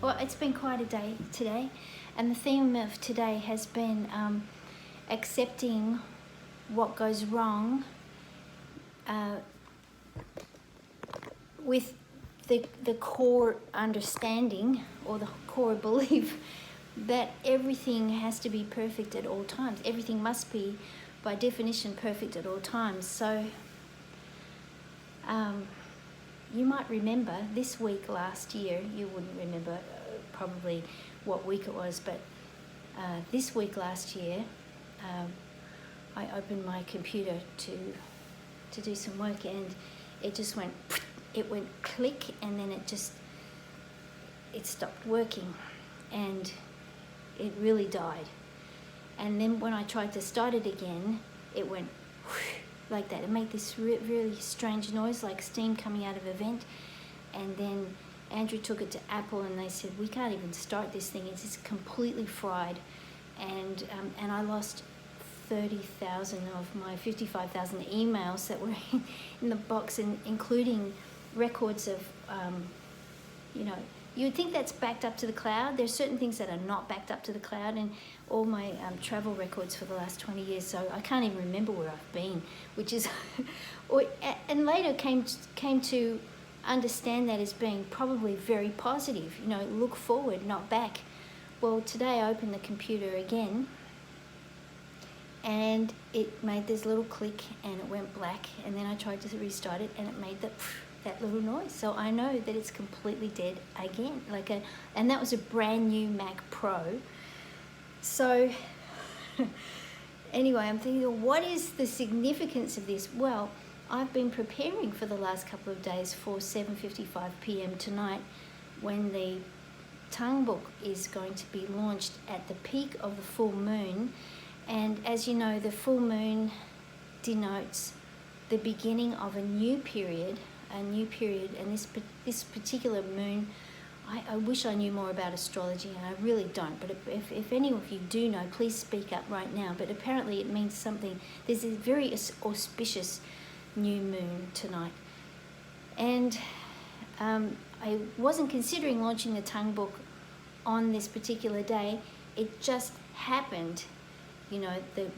Well, it's been quite a day today, and the theme of today has been accepting what goes wrong with the core understanding or the core belief that everything has to be perfect at all times. Everything must be, by definition, perfect at all times. So you might remember this week last year, you wouldn't remember probably what week it was, but this week last year, I opened my computer to do some work, and it just went click, and then it stopped working, and it really died. And then when I tried to start it again, it went like that. It made this really strange noise, like steam coming out of a vent. And then Andrew took it to Apple, and they said, we can't even start this thing. It's just completely fried. And I lost 30,000 of my 55,000 emails that were in the box, including records of, you would think that's backed up to the cloud. There's certain things that are not backed up to the cloud, and all my travel records for the last 20 years, so I can't even remember where I've been, which is, and later came to understand that as being probably very positive, look forward, not back. Well, today I opened the computer again, and it made this little click, and it went black, and then I tried to restart it, and it made that little noise. So I know that it's completely dead again, and that was a brand new Mac Pro. So anyway, I'm thinking, what is the significance of this? Well, I've been preparing for the last couple of days for 7:55 p.m. tonight, when the tongue book is going to be launched at the peak of the full moon. And as you know, the full moon denotes the beginning of a new period, and this particular moon, I wish I knew more about astrology, and I really don't, but if any of you do know, please speak up right now. But apparently it means something. There's a very auspicious new moon tonight, and I wasn't considering launching the tongue book on this particular day. It just happened. The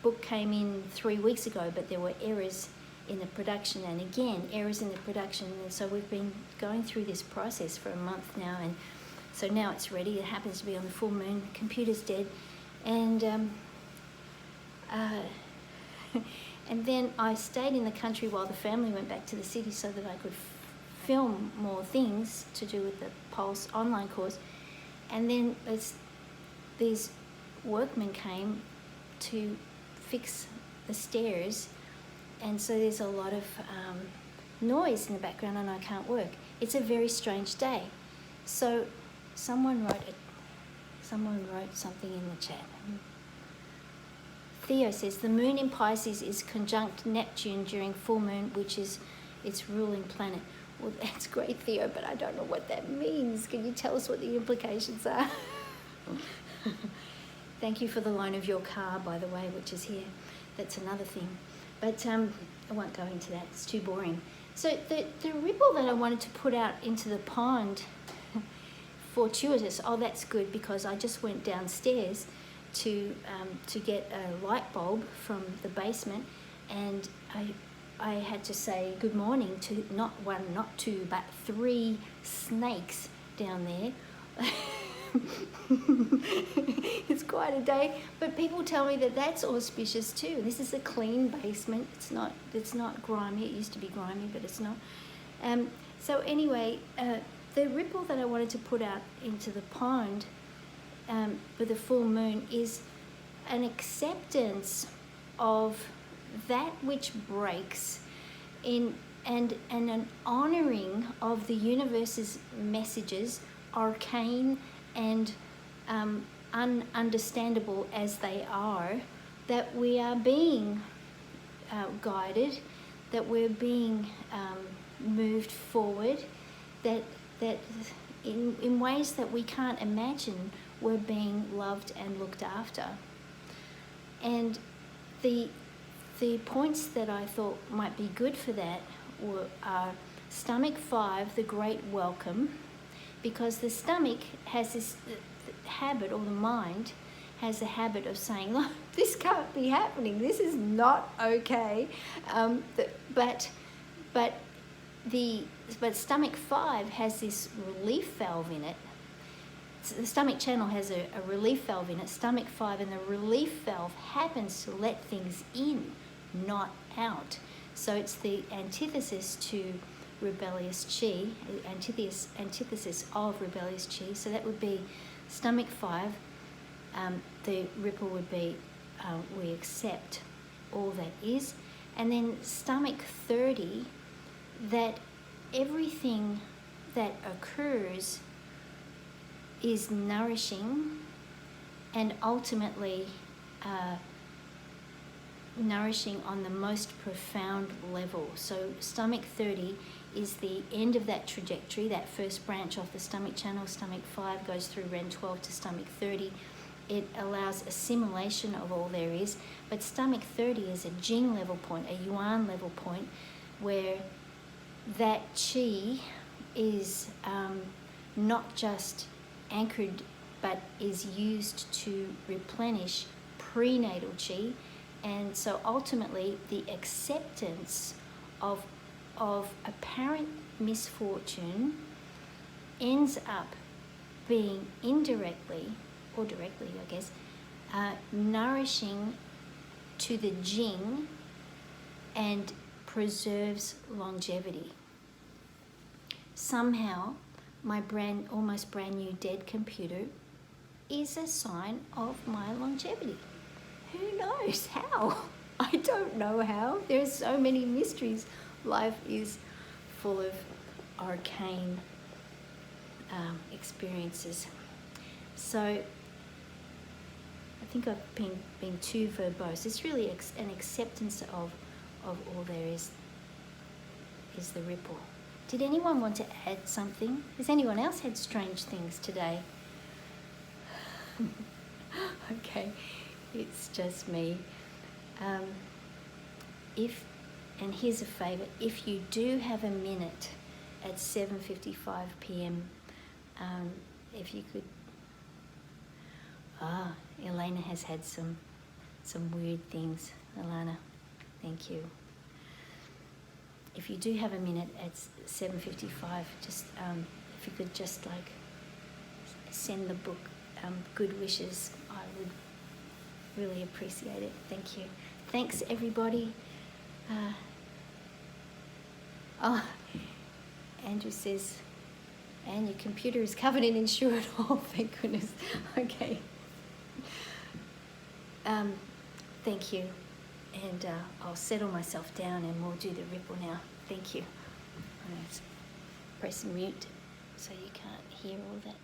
book came in 3 weeks ago, but there were errors in the production, and again errors in the production, and so we've been going through this process for a month now, and so now it's ready. It happens to be on the full moon. The computer's dead, and and then I stayed in the country while the family went back to the city, so that I could film more things to do with the Pulse online course. And then these workmen came to fix the stairs, and so there's a lot of noise in the background, and I can't work. It's a very strange day. So someone wrote something in the chat. Theo says the moon in Pisces is conjunct Neptune during full moon, which is its ruling planet. Well, that's great, Theo, but I don't know what that means. Can you tell us what the implications are? Thank you for the loan of your car, by the way, which is here. That's another thing. But I won't go into that. It's too boring. So the ripple that I wanted to put out into the pond, fortuitous. Oh, that's good, because I just went downstairs to get a light bulb from the basement, and I had to say good morning to not one, not two, but 3 snakes down there. It's quite a day, but people tell me that that's auspicious too. This is a clean basement. It's not grimy. It used to be grimy, but it's not. So anyway, the ripple that I wanted to put out into the pond for the full moon is an acceptance of that which breaks and an honoring of the universe's messages, arcane and ununderstandable as they are, that we are being guided, that we're being moved forward, that in ways that we can't imagine, we're being loved and looked after. And the points that I thought might be good for that are Stomach 5, the Great Welcome, because the stomach has this habit, or the mind has a habit of saying, look, this can't be happening, this is not okay. But stomach 5 has this relief valve in it. So the stomach channel has a relief valve in it, stomach 5, and the relief valve happens to let things in, not out. So it's the antithesis to rebellious chi, antithesis of rebellious chi. So that would be stomach 5. The ripple would be we accept all that is. And then stomach 30, that everything that occurs is nourishing and ultimately nourishing on the most profound level. So stomach 30 is the end of that trajectory, that first branch off the stomach channel. Stomach 5 goes through Ren 12 to stomach 30. It allows assimilation of all there is, but stomach 30 is a Jing level point, a Yuan level point, where that chi is not just anchored, but is used to replenish prenatal chi. And so ultimately the acceptance of apparent misfortune ends up being indirectly, or directly I guess, nourishing to the Jing and preserves longevity. Somehow my almost brand new dead computer is a sign of my longevity. Who knows how? I don't know how. There's so many mysteries. Life is full of arcane experiences. So I think I've been too verbose. It's really an acceptance of all there is the ripple. Did anyone want to add something? Has anyone else had strange things today? Okay, it's just me. And here's a favour, if you do have a minute at 7:55 p.m, if you could... Elena has had some weird things. Elena, thank you. If you do have a minute at 7:55, just if you could just like send the book good wishes, I would really appreciate it. Thank you. Thanks everybody. Andrew says, Anne, your computer is covered in insured. Oh, thank goodness. Okay. Thank you. And I'll settle myself down and we'll do the ripple now. Thank you. I'm going to press mute so you can't hear all that.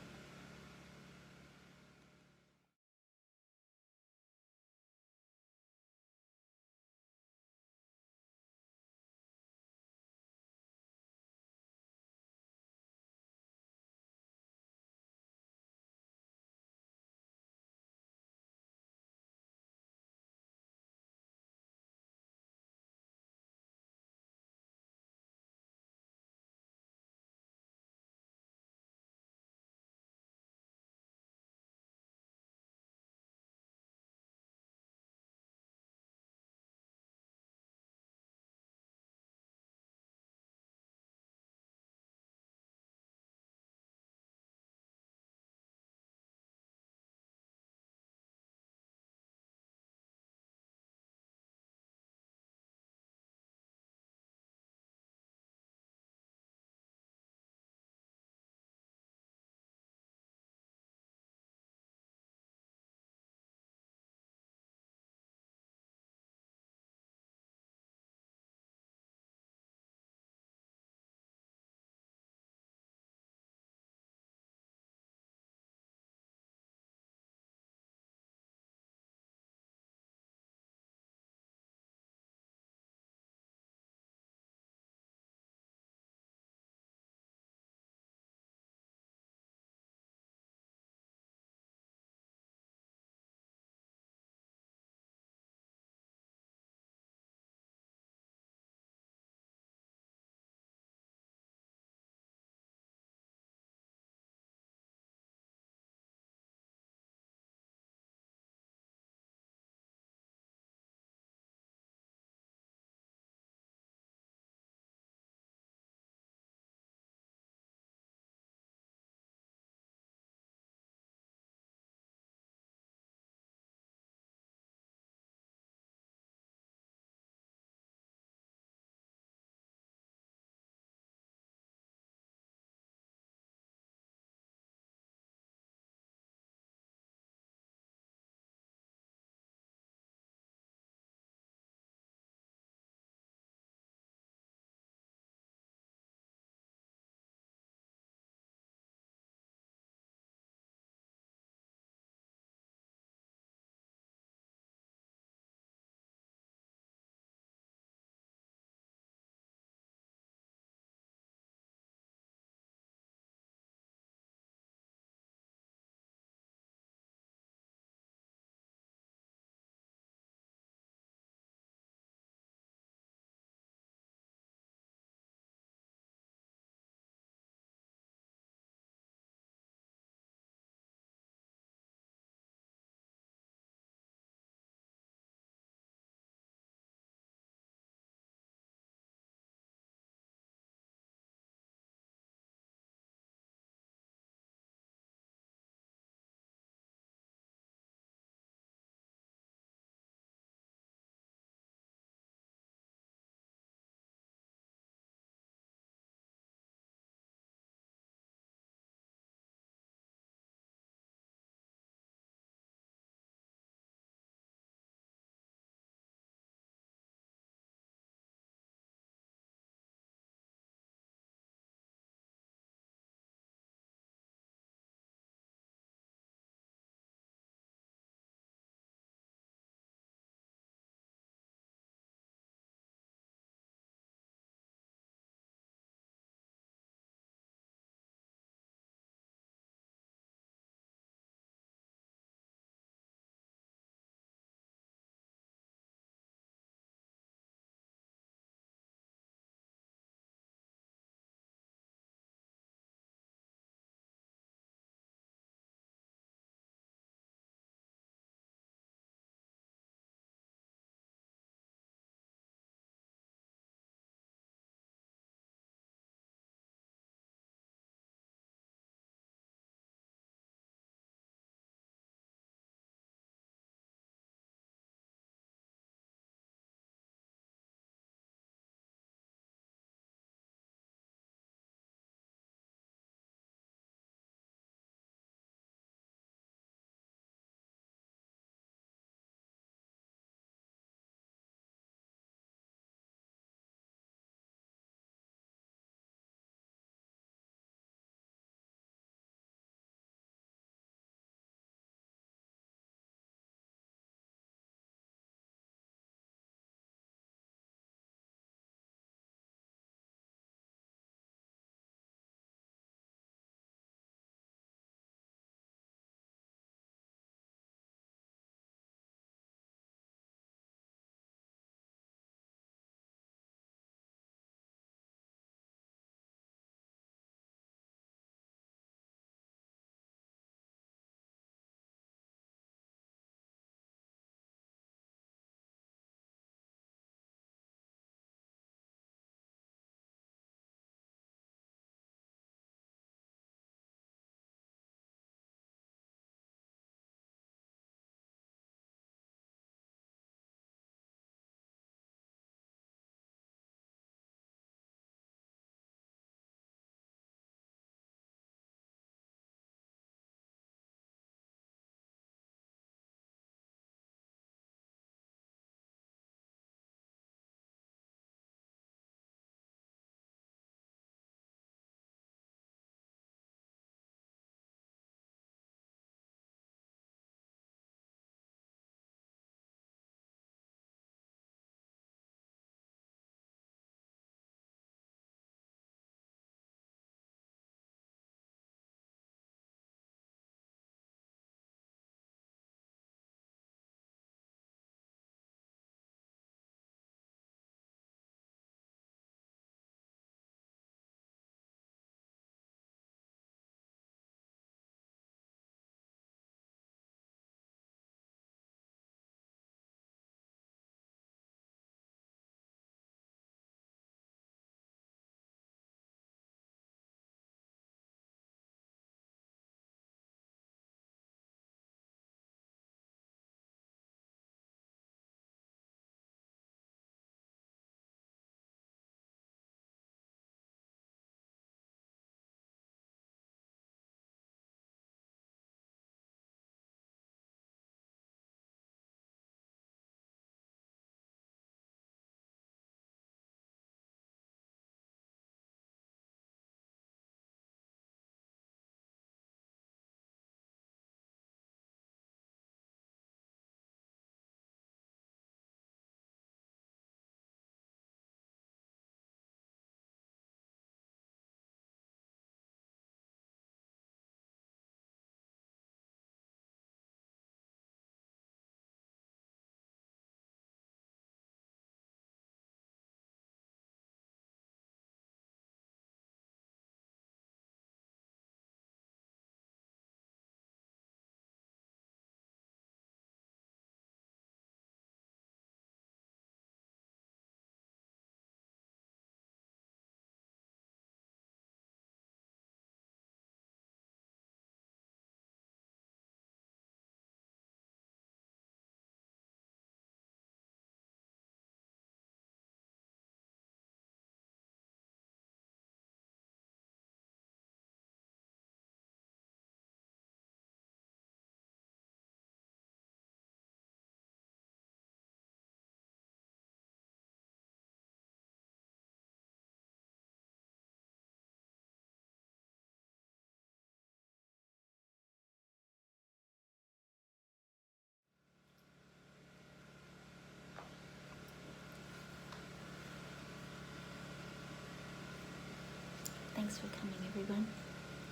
Thanks for coming, everyone.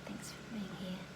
Thanks for being here.